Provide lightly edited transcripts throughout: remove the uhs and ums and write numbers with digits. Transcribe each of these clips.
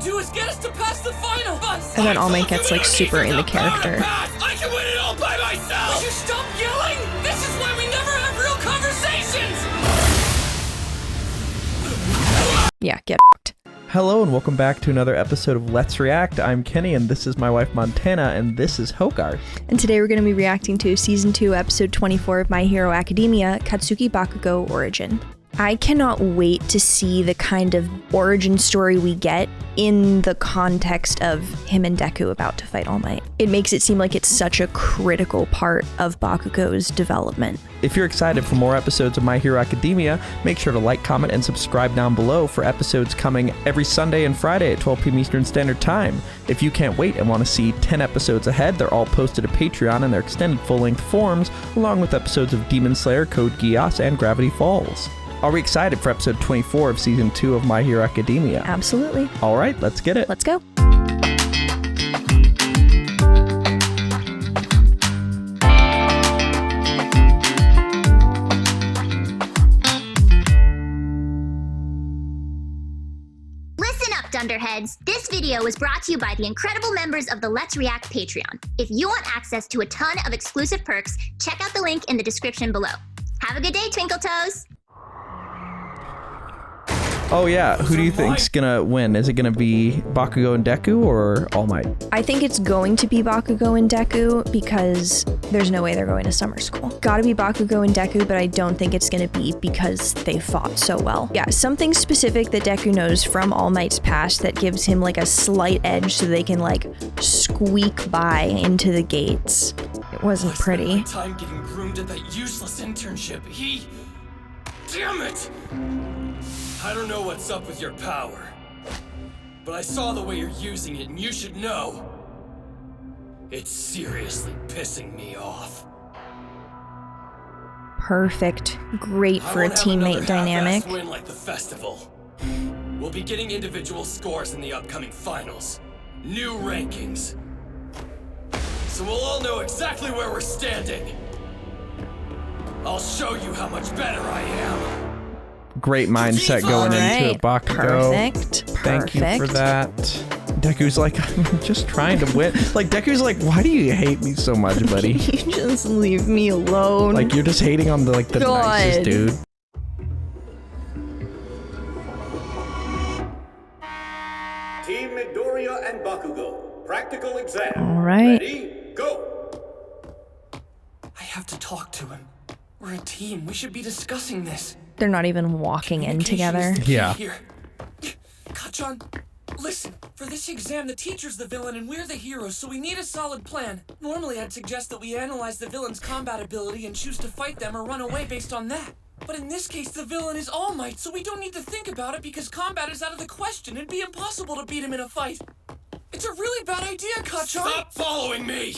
do is get us to pass the final. And then Allmight gets like super in the character. I can win it all by myself. Would you stop yelling? This is why we never have real conversations. Yeah, get f***ed. Hello and welcome back to another episode of Let's React. I'm Kenny and this is my wife Montana and this is Hogarth. And today we're going to be reacting to Season 2, Episode 24 of My Hero Academia, Katsuki Bakugo Origin. I cannot wait to see the kind of origin story we get in the context of him and Deku about to fight All Might. It makes it seem like it's such a critical part of Bakugo's development. If you're excited for more episodes of My Hero Academia, make sure to like, comment, and subscribe down below for episodes coming every Sunday and Friday at 12 p.m. Eastern Standard Time. If you can't wait and want to see 10 episodes ahead, they're all posted to Patreon in their extended full-length forms, along with episodes of Demon Slayer, Code Geass, and Gravity Falls. Are we excited for episode 24 of season 2 of My Hero Academia? Absolutely. All right, let's get it. Let's go. Listen up, Dunderheads! This video was brought to you by the incredible members of the Let's React Patreon. If you want access to a ton of exclusive perks, check out the link in the description below. Have a good day, Twinkle Toes! Oh yeah, who do you think's gonna win? Is it gonna be Bakugo and Deku or All Might? I think it's going to be Bakugo and Deku because there's no way they're going to summer school. Gotta be Bakugo and Deku, but I don't think it's gonna be because they fought so well. Yeah, something specific that Deku knows from All Might's past that gives him like a slight edge so they can like squeak by into the gates. It wasn't pretty. I spent my time getting groomed at that useless internship. Damn it! I don't know what's up with your power, but I saw the way you're using it, and you should know. It's seriously pissing me off. Perfect. Great for a teammate dynamic. Win like the festival. We'll be getting individual scores in the upcoming finals. New rankings. So we'll all know exactly where we're standing. I'll show you how much better I am. Great mindset going into it, Bakugo. Perfect. Thank you for that. Deku's like, I'm just trying to win. Like, Deku's like, why do you hate me so much, buddy? You just leave me alone. Like, you're just hating on the nicest dude. Team Midoriya and Bakugo. Practical exam. All right. Ready? Go. I have to talk to him. We're a team. We should be discussing this. They're not even walking in together. Yeah. Kachan, listen. For this exam, the teacher's the villain and we're the heroes, so we need a solid plan. Normally, I'd suggest that we analyze the villain's combat ability and choose to fight them or run away based on that. But in this case, the villain is All Might, so we don't need to think about it because combat is out of the question. It'd be impossible to beat him in a fight. It's a really bad idea, Kachan. Stop following me!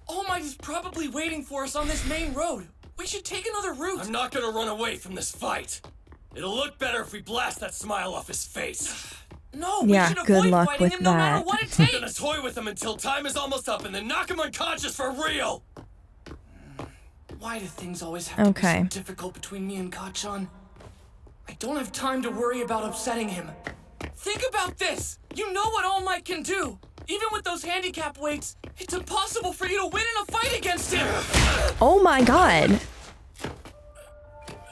All Might is probably waiting for us on this main road. We should take another route. I'm not gonna run away from this fight. It'll look better if we blast that smile off his face. No, we should avoid fighting him no matter what it takes. I'm gonna toy with him until time is almost up and then knock him unconscious for real. Why do things always have to be so difficult between me and Kachan? I don't have time to worry about upsetting him. Think about this. You know what All Might can do. Even with those handicap weights, it's impossible for you to win in a fight against him! Oh my god.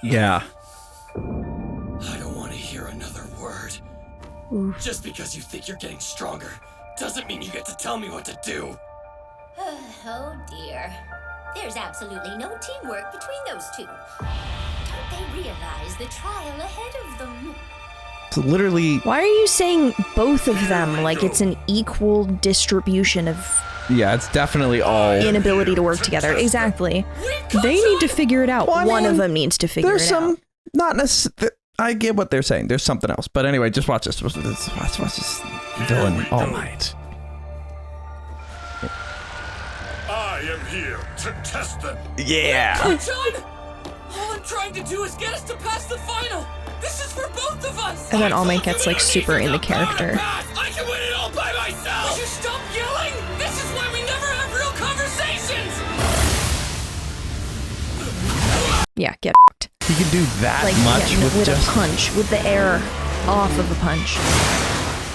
Yeah. I don't want to hear another word. Oof. Just because you think you're getting stronger doesn't mean you get to tell me what to do. Oh dear. There's absolutely no teamwork between those two. Don't they realize the trial ahead of them? So literally... Why are you saying both of them like it's an equal distribution of... Yeah, it's definitely all... inability to work together. Exactly. They need to figure it out. Well, One of them needs to figure it out. There's some... Not necessarily... I get what they're saying. There's something else. But anyway, just watch this. Watch this. Villain All Might. I am here to test them. Yeah. Kachan! All I'm trying to do is get us to pass the final. This is for both of us. And then All Might gets like super in the character. I can win it all by myself. Would you stop yelling? This is why we never have real conversations. Yeah, get f***ed. He can do that Like much yeah, with a just... punch, with the air off of a punch.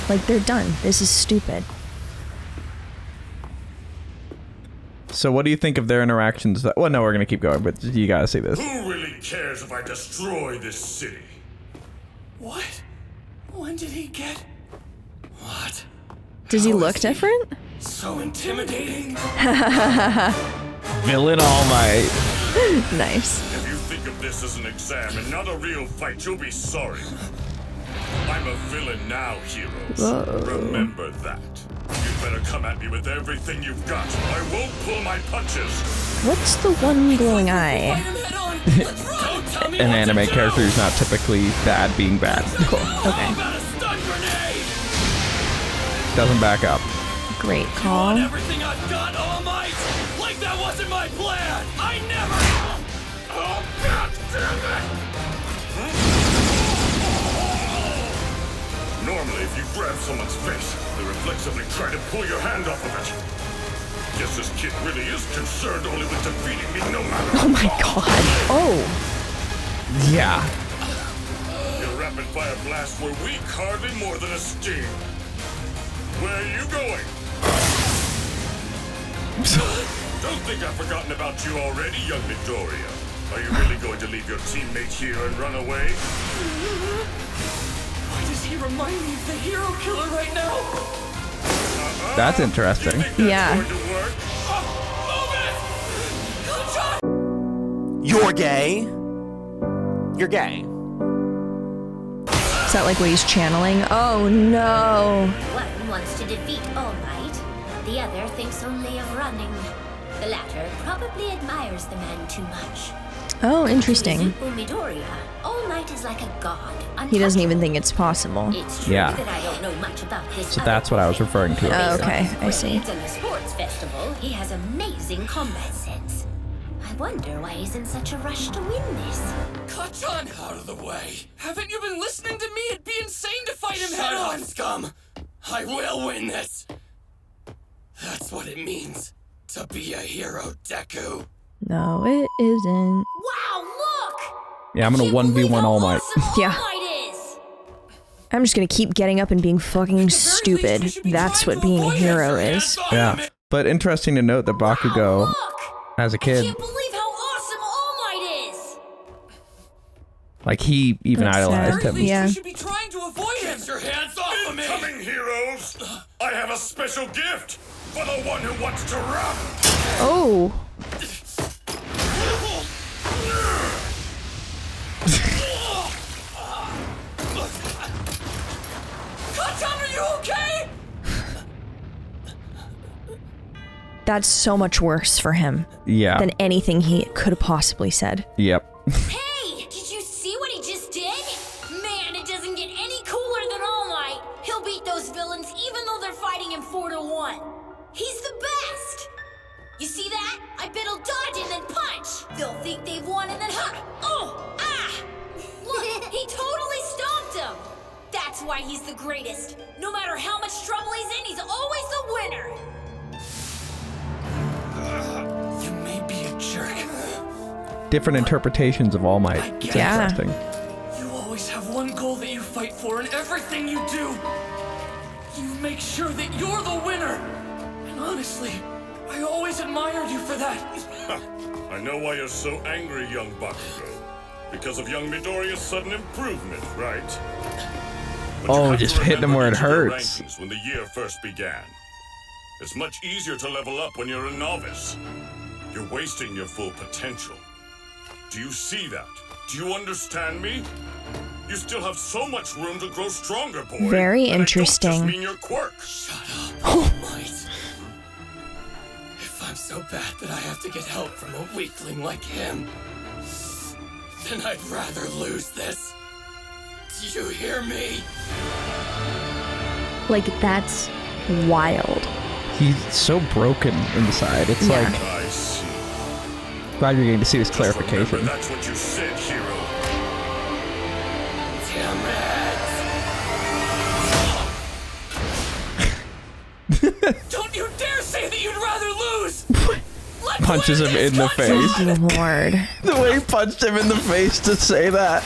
Like, they're done. This is stupid. So what do you think of their interactions? Well, no, we're going to keep going, but you got to see this. Who really cares if I destroy this city? What? When did he get... What? Does he How look is he different? So intimidating. Villain All Might. Nice. If you think of this as an exam and not a real fight, you'll be sorry. I'm a villain now, heroes. Whoa. Remember that. You better come at me with everything you've got. I won't pull my punches. What's the one glowing Fight eye? him head on. Let's run. Don't tell me An what to anime do. character who's not typically bad being bad. Cool. How Okay. about a stun grenade? Doesn't back up. Great You call. want everything I've got, All Might? Like that wasn't my plan. I never... Oh, God damn it. Normally, if you grab someone's face, they reflexively try to pull your hand off of it. Guess this kid really is concerned only with defeating me no matter Oh my god. Oh. Yeah. Your rapid-fire blasts were weak, hardly more than a sting. Where are you going? Don't think I've forgotten about you already, young Midoriya. Are you really going to leave your teammate here and run away? Why does he remind me of the hero killer right now? That's You interesting. think that's Yeah. going to work? Move it! Good shot! You're gay. You're gay. Is that like what he's channeling? Oh no. One wants to defeat All Might, the other thinks only of running. The latter probably admires the man too much. Oh, interesting. To Midoriya, All Might is like a god. He doesn't even untouchable. think it's possible. It's true Yeah. that I don't know much about this. So other that's what I was boy. referring to. Oh, Based on okay, his I see. grades and the sports festival, he has amazing combat sense. I wonder why he's in such a rush to win this. Kachan, out of the way. Haven't you been listening to me? It'd be insane to fight him head on, scum. I will win this. That's what it means to be a hero, Deku. No, it isn't. Wow, look! Yeah, I'm gonna Can't believe 1v1 how All Might. awesome All Yeah. Might is. I'm just gonna keep getting up and being fucking At the very least, stupid. you should be That's trying what to being a avoid hero it. is. Hands off Yeah. him. But interesting to note that Wow, Bakugo, look! as a I kid, can't believe how awesome All Might is. like he even That's idolized At the very him. least, Yeah. you should be trying to avoid him. Get your hands off of me. Incoming, heroes! I have a special gift for the one who wants to run! Oh. Kachan, are you okay? That's so much worse for him Yeah. than anything he could have possibly said. Yep. Hey, did you see what he just did? Man, it doesn't get any cooler than All Might. He'll beat those villains even though they're fighting him 4-1. He's the best. You see that? I bet he'll dodge and then punch. They'll think they've won and then Look, he totally stomped him. That's why he's the greatest. No matter how much trouble he's in, he's always the winner. You may be a jerk. Different interpretations of All I Might. get It's it. Yeah. interesting. You always have one goal that you fight for in everything you do. You make sure that you're the winner. And honestly, I always admired you for that. I know why you're so angry, young Bakugo. Because of young Midoriya's sudden improvement, right? But you Oh, have to just hitting him remember where it each of the hurts. rankings when the year first began. It's much easier to level up when you're a novice. You're wasting your full potential. Do you see that? Do you understand me? You still have so much room to grow stronger, boy. Very And I don't interesting. just mean your quirks. Shut up, All Might. If I'm so bad that I have to get help from a weakling like him, then I'd rather lose this. Do you hear me? Like, that's wild. He's so broken inside. It's Yeah. like, I see. glad you're getting to see this Just remember clarification. that's what you said, hero. Damn it! Don't you dare say that you'd rather lose! Let's Punches win him this, in the Kachan! face. Lord. The way he punched him in the face to say that.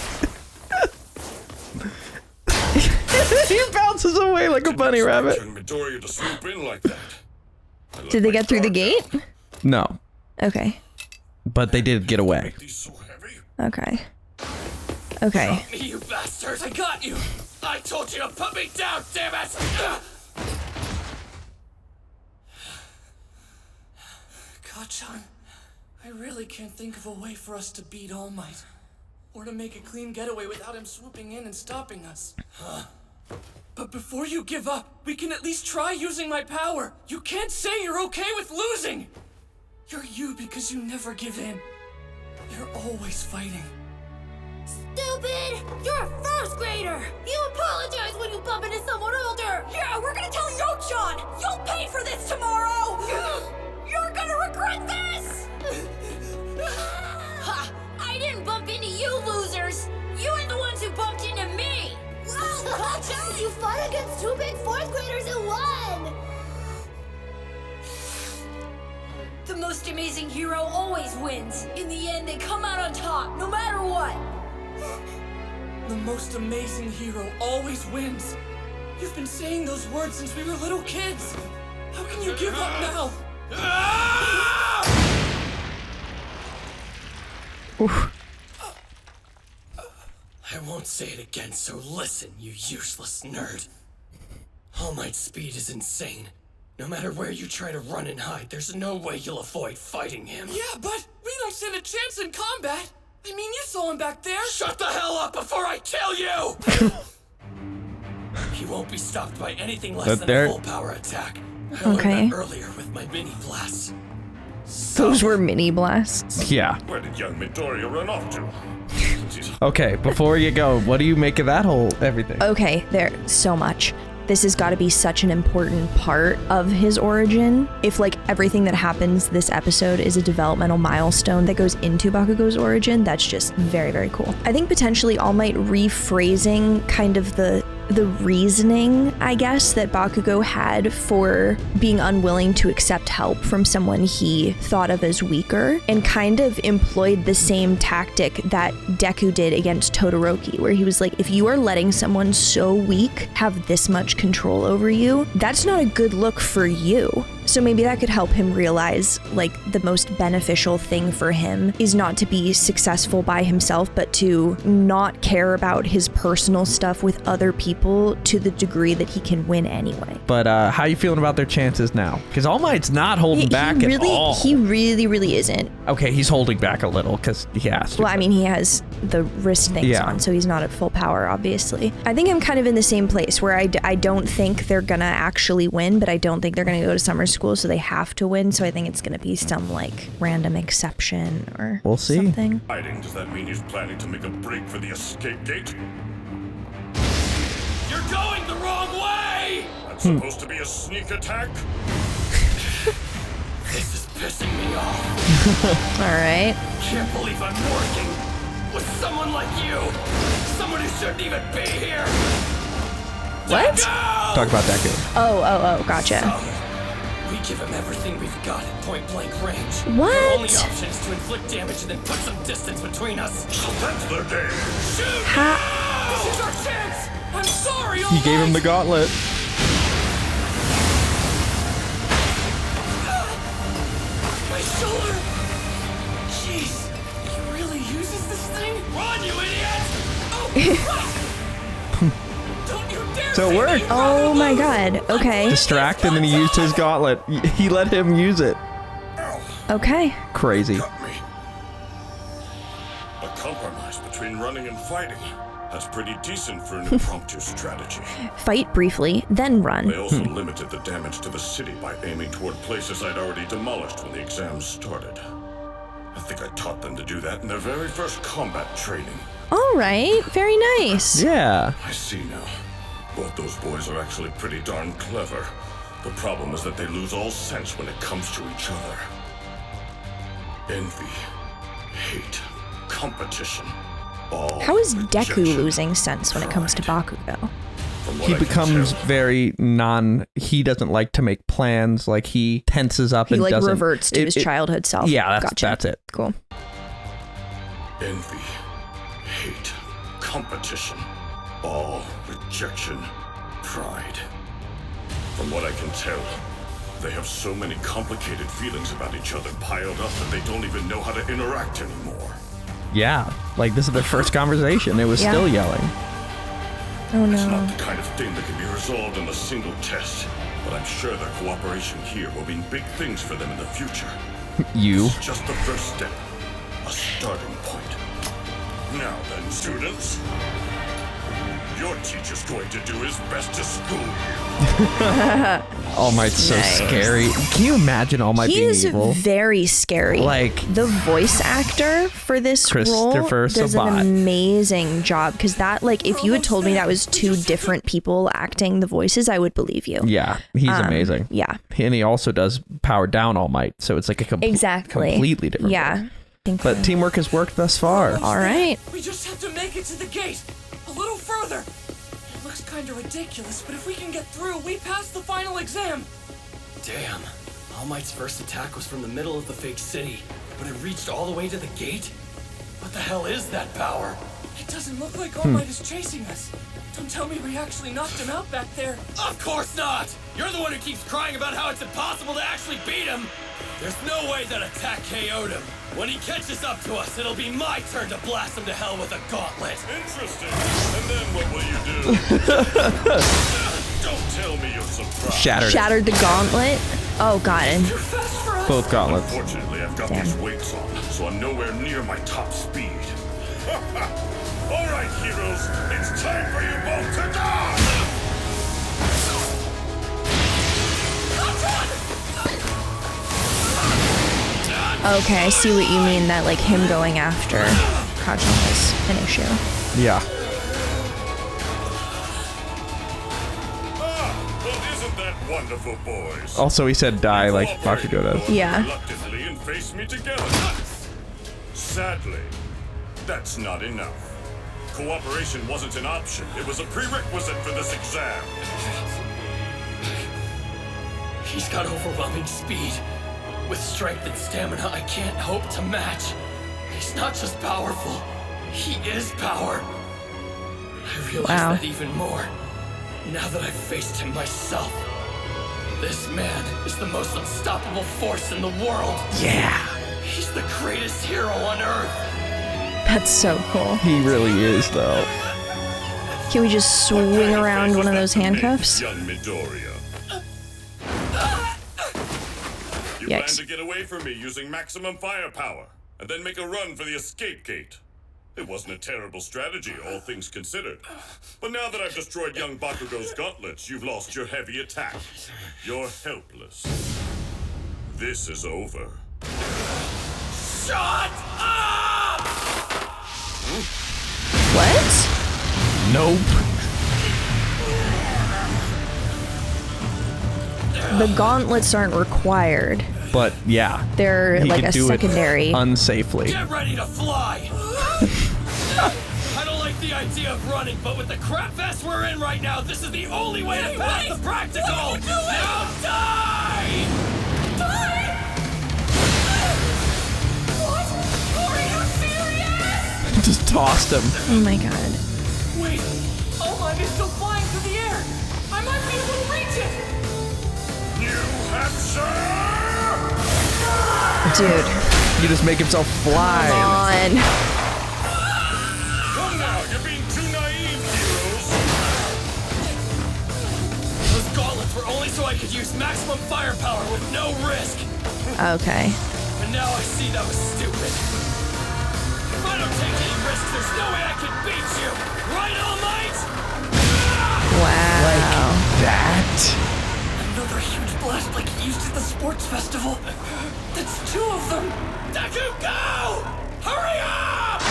He bounces away like a bunny rabbit. Midoriya to swoop in like that. Did they get through the gate? No, Okay. but they did get away. These so heavy. Okay. Okay. Me, you bastard! I got you! I told you to put me down, damn it! Kachan, I really can't think of a way for us to beat All Might. Or to make a clean getaway without him swooping in and stopping us. But before you give up, we can at least try using my power. You can't say you're okay with losing! You're you because you never give in. You're always fighting. Stupid! You're a first grader! You apologize when you bump into someone older! Yeah, we're gonna tell Yo-chan! You'll pay for this tomorrow! You're gonna regret this! Ha! I didn't bump into you losers! You are the ones who bumped into me! Wow, Kacha! You fought against two big fourth graders and won! The most amazing hero always wins. In the end, they come out on top, no matter what. The most amazing hero always wins. You've been saying those words since we were little kids. How can you give up now? I won't say it again, so listen, you useless nerd. All Might's speed is insane. No matter where you try to run and hide, there's no way you'll avoid fighting him. Yeah, but we don't stand a chance in combat. I mean, you saw him back there. Shut the hell up before I kill you! He won't be stopped by anything less than a full power attack. I learned that earlier with my mini blasts. Those were mini blasts. Yeah. Where did young Midoriya run off to? Okay, before you go, what do you make of that whole everything? Okay, there, so much. This has got to be such an important part of his origin. If like everything that happens this episode is a developmental milestone that goes into Bakugo's origin, that's just very, very cool. I think potentially All Might rephrasing kind of the reasoning, I guess, that Bakugo had for being unwilling to accept help from someone he thought of as weaker, and kind of employed the same tactic that Deku did against Todoroki, where he was like, if you are letting someone so weak have this much control over you, that's not a good look for you. So maybe that could help him realize, like, the most beneficial thing for him is not to be successful by himself, but to not care about his personal stuff with other people to the degree that he can win anyway. But how you feeling about their chances now? Because All Might's not holding back at all. He really isn't. Okay, he's holding back a little because he has to. Well, I mean, he has the wrist things on, so he's not at full power, obviously. I think I'm kind of in the same place where I don't think they're gonna actually win, but I don't think they're gonna go to summer school, so they have to win. So I think it's gonna be some like random exception or something. Hiding, does that mean he's planning to make a break for the escape gate? You're going the wrong way! That's supposed to be a sneak attack? This is pissing me off. All right. Can't believe I'm working with someone like you. Someone who shouldn't even be here. What? Deku! Talk about Deku. Oh, gotcha. We give him everything we've got at point blank range. What? Our only option is to inflict damage and then put some distance between us. So that's their game. Shoot! This is our chance! I'm sorry, All He gave him the Might! gauntlet. My shoulder! Jeez, he really uses this thing? Run, you idiot! Oh, don't you dare! So it worked. Oh my god. Okay. Distract, and then he used his gauntlet. He let him use it. Okay. Crazy. Got me. A compromise between running and fighting. That's pretty decent for an impromptu strategy. Fight briefly, then run. They also limited the damage to the city by aiming toward places I'd already demolished when the exams started. I think I taught them to do that in their very first combat training. All right. Very nice. Yeah. I see now. Both those boys are actually pretty darn clever. The problem is that they lose all sense when it comes to each other. Envy, hate, competition. How is Deku losing sense when it comes to Bakugo? He becomes very he doesn't like to make plans. Like he tenses up He and like doesn't. reverts to his childhood self. Yeah, Gotcha. that's it. Cool. Envy, hate, competition, all rejection, pride. From what I can tell, they have so many complicated feelings about each other piled up that they don't even know how to interact anymore. Yeah, like this is their first conversation. It was still yelling. Oh It's no. not the kind of thing that can be resolved in a single test, but I'm sure their cooperation here will mean big things for them in the future. You. It's just the first step, a starting point. Now then, students, your teacher's going to do his best to school you. All Might's so Nice. scary. Can you imagine All Might He being is evil? very scary. Like the voice actor for this role Christopher does an Sabat. amazing job, because that, like, if you had told me that was two different people acting the voices, I would believe you. Yeah, he's amazing. Yeah, And he also does power down All Might, so it's like a completely different. Yeah. role. But teamwork has worked thus far. All right. We just have to make it to the gate. A little further. It looks kind of ridiculous, but if we can get through, we pass the final exam. Damn. All Might's first attack was from the middle of the fake city, but it reached all the way to the gate? What the hell is that power? It doesn't look like All Might is chasing us. Don't tell me we actually knocked him out back there. Of course not! You're the one who keeps crying about how it's impossible to actually beat him! There's no way that attack KO'd him. When he catches up to us, it'll be my turn to blast him to hell with a gauntlet. Interesting. And then what will you do? Don't tell me you're surprised. Shattered The gauntlet. Oh god. And Too fast for us. both gauntlets. Unfortunately, I've got these weights on, so I'm nowhere near my top speed. All right, heroes, it's time for you both to die! okay, I see what you mean. That, like, him going after Kachan was an issue. Yeah. Well, isn't that wonderful, boys? Also, he said die like Cooperate Bakugo does. Yeah. reluctantly and face me together. Sadly, that's not enough. Cooperation wasn't an option. It was a prerequisite for this exam. He's got overwhelming speed. With strength and stamina I can't hope to match. He's not just powerful, he is power. I realize Wow. that even more, now that I've faced him myself. This man is the most unstoppable force in the world. Yeah. He's the greatest hero on Earth. That's so cool. He really is, though. Can we just swing around one of those handcuffs? Young Midoriya. You plan Yikes. to get away from me using maximum firepower, and then make a run for the escape gate. It wasn't a terrible strategy, all things considered. But now that I've destroyed young Bakugo's gauntlets, you've lost your heavy attack. You're helpless. This is over. Shut up! What? Nope. The gauntlets aren't required. But yeah. They're He like could a do secondary. it unsafely. Get ready to fly! I don't like the idea of running, but with the crap vest we're in right now, this is the only way to pass the practical! Now die! Die? What? Are you serious? Just tossed him. Oh my god. Wait, All Might is still flying through the air. I might be able to reach it. New Hampshire! Dude. He just make himself fly. On. Come now, you're being too naive, heroes! Those gauntlets were only so I could use maximum firepower with no risk. Okay. And now I see that was stupid. If I don't take any risks, there's no way I can beat you! Right, All Might? Wow. That. Another huge blast like he used at the sports festival. That's two of them. Deku, go! Hurry up!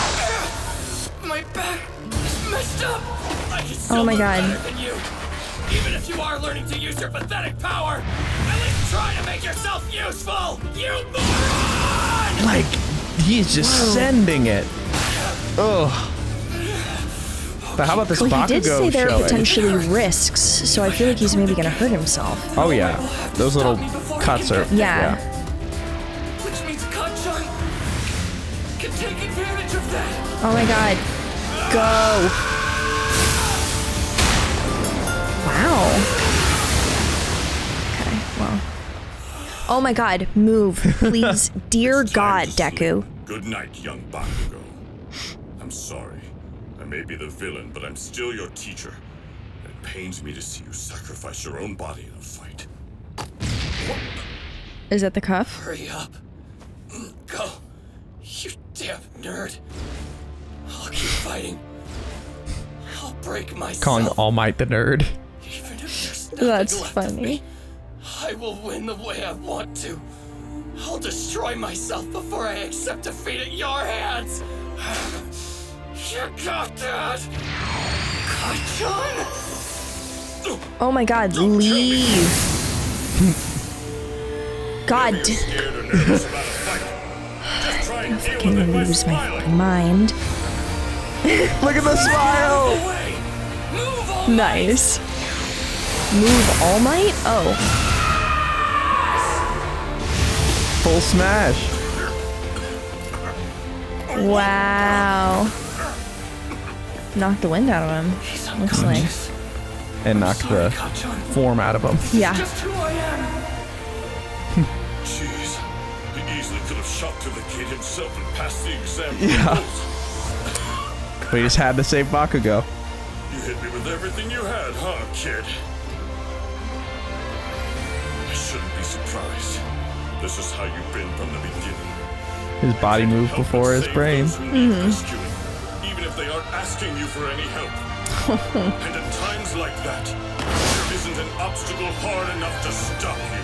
My back is messed up. I can still Oh my look God. better than you. Even if you are learning to use your pathetic power, at least try to make yourself useful! You moron! Like, he's just sending it. Ugh. But how about this Well, Bakugo he did say there are showing? potentially risks, so I feel like he's maybe gonna hurt himself. Oh yeah, those little cuts are. Yeah. Which means Kachan can take advantage of that. Oh my god. Go. Wow. Oh my god, move, please. Dear It's time God, to sleep. Deku. Good night, young Bakugo. I'm sorry. I may be the villain, but I'm still your teacher. It pains me to see you sacrifice your own body in a fight. Is that the cuff? Hurry up. Go. You damn nerd. I'll keep fighting. I'll break myself. Calling All Might the nerd. Even if there's nothing That's left of funny. me, I will win the way I want to. I'll destroy myself before I accept defeat at your hands. You got that? Kachan? Oh my god, leave. God, Scared or nervous about a fight? Just try and deal can with it by lose my smiling. fucking mind. Look at the smile. Away! Move all Nice. Move All Might? Oh. Full smash. Wow. Knocked the wind out of him. He's Looks like. unconscious. And knocked the Kachan. form out of him. Yeah. Just who I am. Jeez. He easily could have shot through the gate himself and passed the exam. Yeah. We just had to save Bakugo. You hit me with everything you had, huh, kid? I shouldn't be surprised. This is how you've been from the beginning. His body moved Help before and his save brain. those who need rescuing, even if they aren't asking you for any help. And at times like that, there isn't an obstacle hard enough to stop you.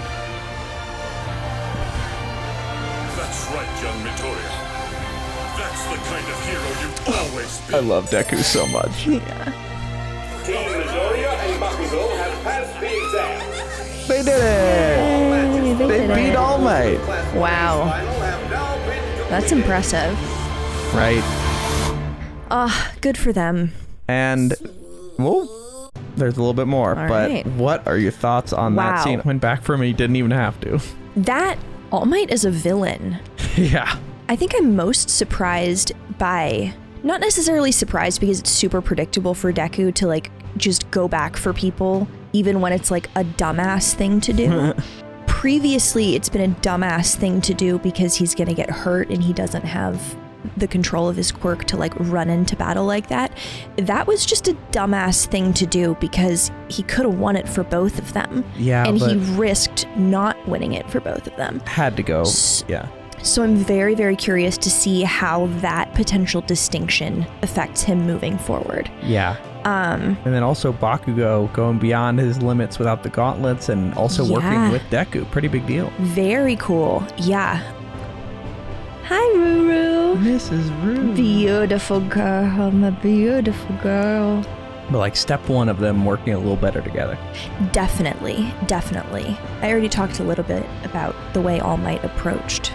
That's right, young Midoriya. That's the kind of hero you've always been. I love Deku so much. Team Midoriya and Bakugo have passed the exam. They did it! They beat All Might. Wow. That's impressive. Right. Good for them. And, well, there's a little bit more. All But right. what are your thoughts on that Wow. scene? Went back for him and he didn't even have to. That All Might is a villain. Yeah. I think I'm most surprised by, not necessarily surprised because it's super predictable for Deku to like just go back for people, even when it's like a dumbass thing to do. Previously, it's been a dumbass thing to do because he's gonna get hurt and he doesn't have the control of his quirk to like run into battle like that. That was just a dumbass thing to do because he could have won it for both of them. Yeah, and but he risked not winning it for both of them. had to go. Yeah. So I'm very, very curious to see how that potential distinction affects him moving forward. Yeah. And then also Bakugo going beyond his limits without the gauntlets and also working Yeah. with Deku. Pretty big deal. Very cool. Yeah. Hi, Ruru. Mrs. Rue. Beautiful girl, my beautiful girl. But like step one of them working a little better together. Definitely, definitely. I already talked a little bit about the way All Might approached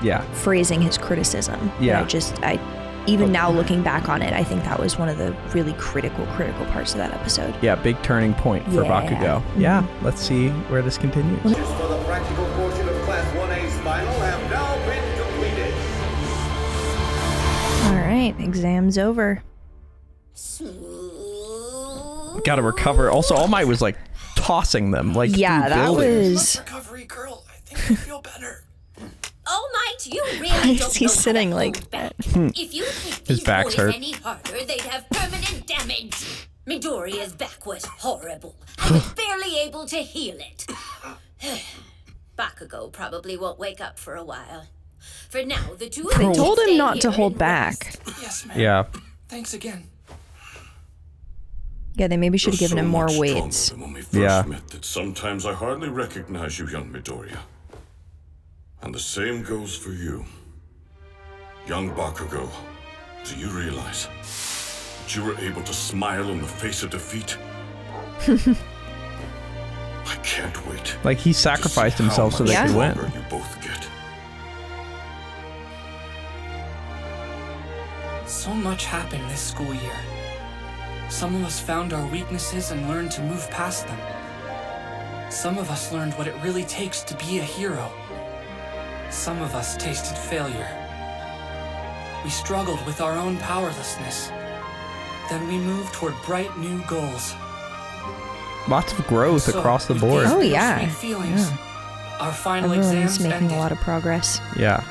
Yeah. phrasing his criticism. Yeah. I even now looking back on it, I think that was one of the really critical parts of that episode. Yeah, big turning point for Yeah. Bakugo. Yeah, let's see where this continues. For the practical portion of Class 1A's final have now been completed. All right, exam's over. Gotta recover. Also, All Might was like tossing them like Yeah, through that buildings. was. Recovery girl, I think you feel better. All Might, you Why really is don't he know how sitting to like hold back. Hmm. If you hit His these back's boys hurt. any harder, they'd have permanent damage. Midoriya's back was horrible. I was barely able to heal it. Bakugo probably won't wake up for a while. For now, the two of They you told him stay not to here hold and back. Yes, ma'am. Yeah. Thanks again. Yeah, they maybe should have You're given so him more much weights. stronger than when we first Yeah. met that sometimes I hardly recognize you, young Midoriya. And the same goes for you. Young Bakugo, do you realize that you were able to smile in the face of defeat? I can't wait. Like he to see sacrificed how himself so much they could win. stronger you both get. So much happened this school year. Some of us found our weaknesses and learned to move past them. Some of us learned what it really takes to be a hero. Some of us tasted failure. We struggled with our own powerlessness. Then we moved toward bright new goals. Lots of growth So, across the with board. these Oh, bittersweet yeah. feelings, Our final Everyone's exams making ended. a lot of progress. Yeah.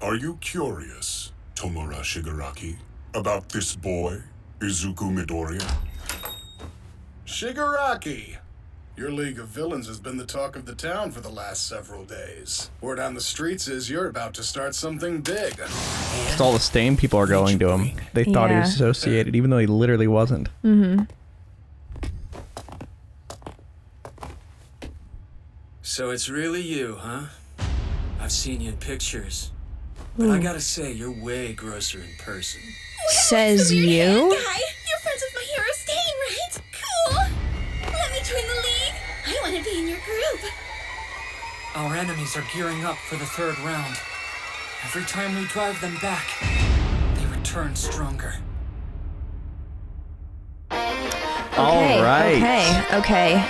Are you curious, Tomura Shigaraki, about this boy, Izuku Midoriya? Shigaraki! Your League of Villains has been the talk of the town for the last several days. Word on the streets is you're about to start something big. Just all the Stain people are going to him. They thought he was Yeah. associated, even though he literally wasn't. Mm-hmm. So it's really you, huh? I've seen you in pictures. But I gotta say, you're way grosser in person. Says you? Guy, you're friends with my hero Stain, right? Cool. Let me join the league. I want to be in your group. Our enemies are gearing up for the third round. Every time we drive them back, they return stronger. All right. Okay.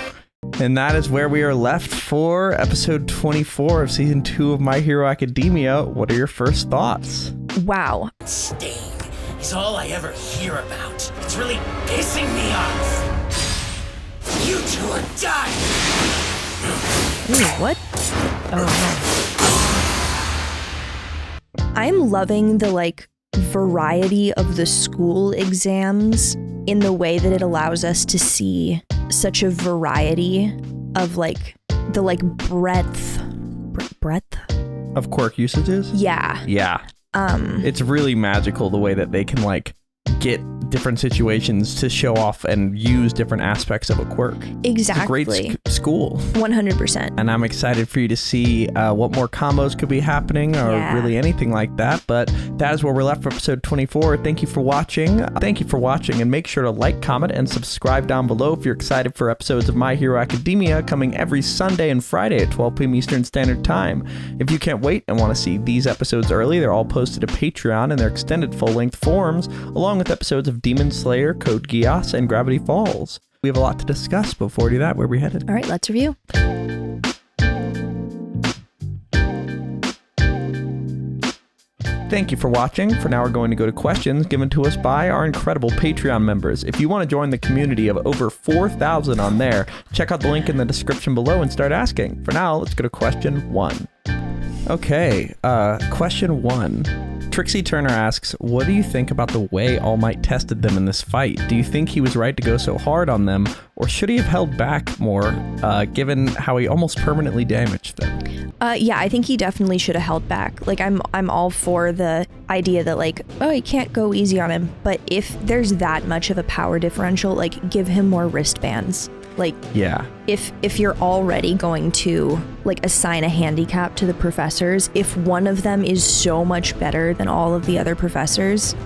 And that is where we are left for episode 24 of season 2 of My Hero Academia. What are your first thoughts? Wow. Stain is all I ever hear about. It's really pissing me off. You two are done. Ooh, what? I'm loving the variety of the school exams in the way that it allows us to see such a variety of the breadth. Of quirk usages? Yeah. Yeah. It's really magical the way that they can get different situations to show off and use different aspects of a quirk. Exactly. It's a great school. 100%. And I'm excited for you to see what more combos could be happening or really anything like that. But that is where we're left for episode 24. Thank you for watching. And make sure to like, comment, and subscribe down below if you're excited for episodes of My Hero Academia coming every Sunday and Friday at 12 p.m. Eastern Standard Time. If you can't wait and want to see these episodes early, they're all posted to Patreon in their extended full-length forms, along with episodes of Demon Slayer, Code Geass, and Gravity Falls. We have a lot to discuss. Before we do that, where are we headed? All right, let's review. Thank you for watching. For now, we're going to go to questions given to us by our incredible Patreon members. If you want to join the community of over 4,000 on there, check out the link in the description below and start asking. For now, let's go to question 1. Okay, question 1. Trixie Turner asks, what do you think about the way Allmight tested them in this fight? Do you think he was right to go so hard on them, or should he have held back more, given how he almost permanently damaged them? Yeah, I think he definitely should have held back. I'm all for the idea that you can't go easy on him, but if there's that much of a power differential, give him more wristbands. If you're already going to assign a handicap to the professors, if one of them is so much better than all of the other professors,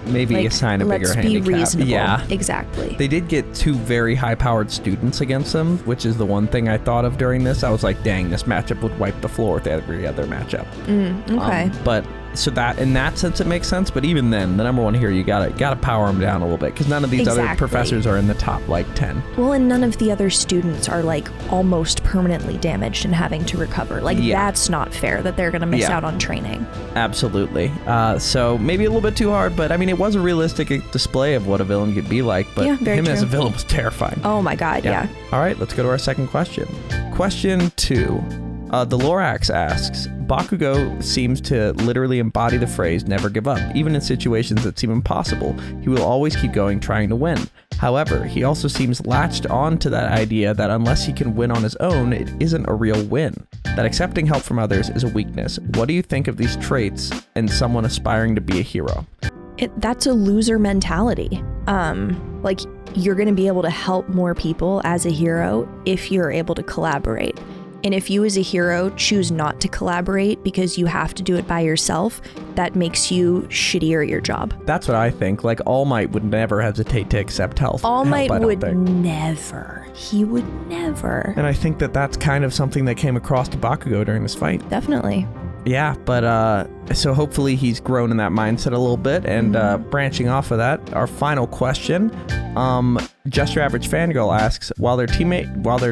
maybe assign a bigger handicap. Let's be reasonable. Yeah, exactly. They did get 2 very high-powered students against them, which is the one thing I thought of during this. I was like, dang, this matchup would wipe the floor with every other matchup. Okay. But so that in that sense it makes sense. But even then, the number one here, you gotta power them down a little bit because none of these other professors are in the top 10. Well, and none of the other students are almost permanently damaged and having to recover. That's not fair that they're gonna miss out on training. Absolutely. So maybe a little bit too hard, but I mean, it was a realistic display of what a villain could be like. But him as a villain was terrifying. Oh my god, yeah. All right, let's go to our second question. Question 2. The Lorax asks, Bakugo seems to literally embody the phrase, never give up. Even in situations that seem impossible, he will always keep going, trying to win. However, he also seems latched on to that idea that unless he can win on his own, it isn't a real win. That accepting help from others is a weakness. What do you think of these traits in someone aspiring to be a hero? That's a loser mentality. You're going to be able to help more people as a hero if you're able to collaborate. And if you as a hero choose not to collaborate because you have to do it by yourself, that makes you shittier at your job. That's what I think. All Might would never hesitate to accept help. All Might would never. He would never. And I think that that's kind of something that came across to Bakugo during this fight. Definitely. Yeah, but so hopefully he's grown in that mindset a little bit. And branching off of that, our final question, Just Your Average Fangirl asks, while their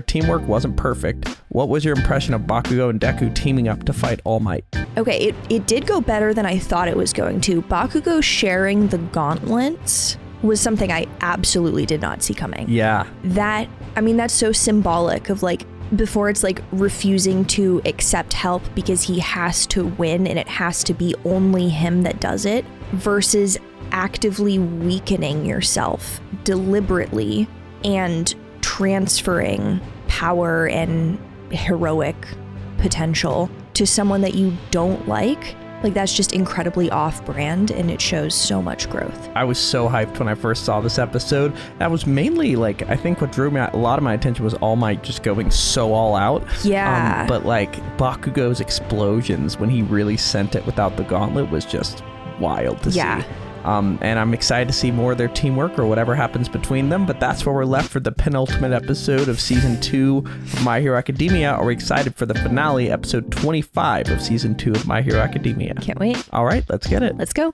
teamwork wasn't perfect, what was your impression of Bakugo and Deku teaming up to fight All Might? Okay, it did go better than I thought it was going to. Bakugo sharing the gauntlets was something I absolutely did not see coming. Yeah. That's so symbolic of like, before it's like refusing to accept help because he has to win and it has to be only him that does it, versus actively weakening yourself deliberately and transferring power and heroic potential to someone that you don't like. Like, that's just incredibly off-brand, and it shows so much growth. I was so hyped when I first saw this episode. That was mainly, like, I think what drew me a lot of my attention was All Might just going so all out. Yeah. But, like, Bakugo's explosions when he really sent it without the gauntlet was just wild to see. And I'm excited to see more of their teamwork or whatever happens between them, but that's where we're left for the penultimate episode of Season 2 of My Hero Academia. Are we excited for the finale, episode 25 of Season 2 of My Hero Academia? Can't wait. All right, let's get it. Let's go.